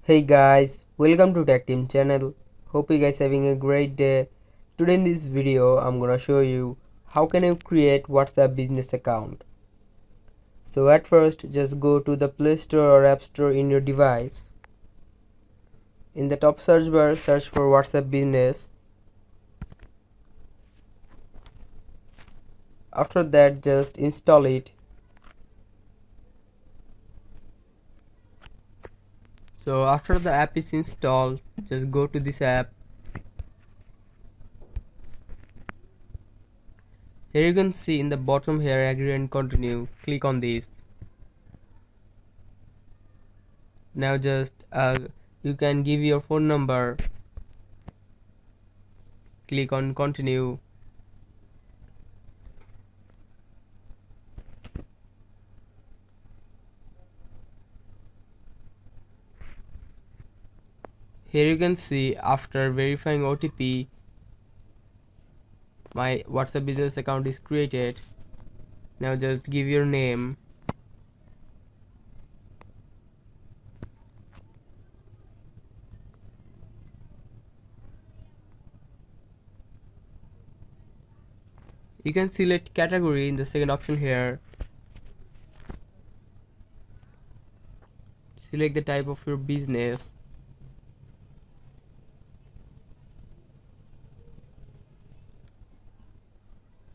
Hey guys, welcome to Tech Team channel. Hope you guys having a great day. Today in this video I'm gonna show you how can you create WhatsApp business account. So at first just go to the Play Store or App Store in your device. In the top search bar search for WhatsApp business. After that just install it. So after the app is installed, just go to this app. Here you can see in the bottom here agree and continue. Click on this. Now just you can give your phone number. Click on continue. Here you can see after verifying OTP my WhatsApp business account is created. Now just give your name. You can select category in the second option here. Select the type of your business.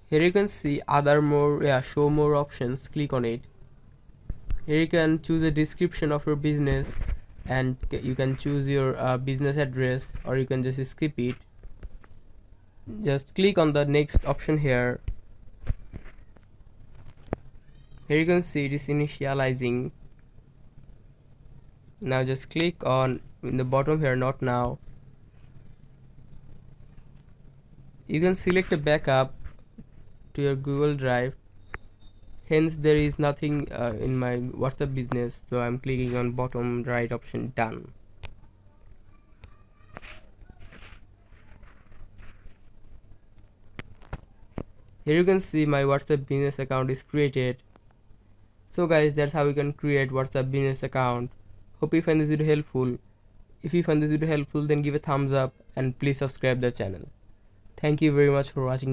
Here you can see other more show more options. Click on it. Here you can choose a description of your business and you can choose your business address, or you can just skip it. Just click on the next option here. Here you can see it is initializing. Now just click on in the bottom here not now. You can select a backup to your Google Drive. Hence there is nothing in my WhatsApp business, so I'm clicking on bottom right option done. Here you can see my WhatsApp business account is created. So guys, that's how you can create WhatsApp business account. Hope you find this video helpful. If you find this video helpful, then give a thumbs up and please subscribe the channel. Thank you very much for watching the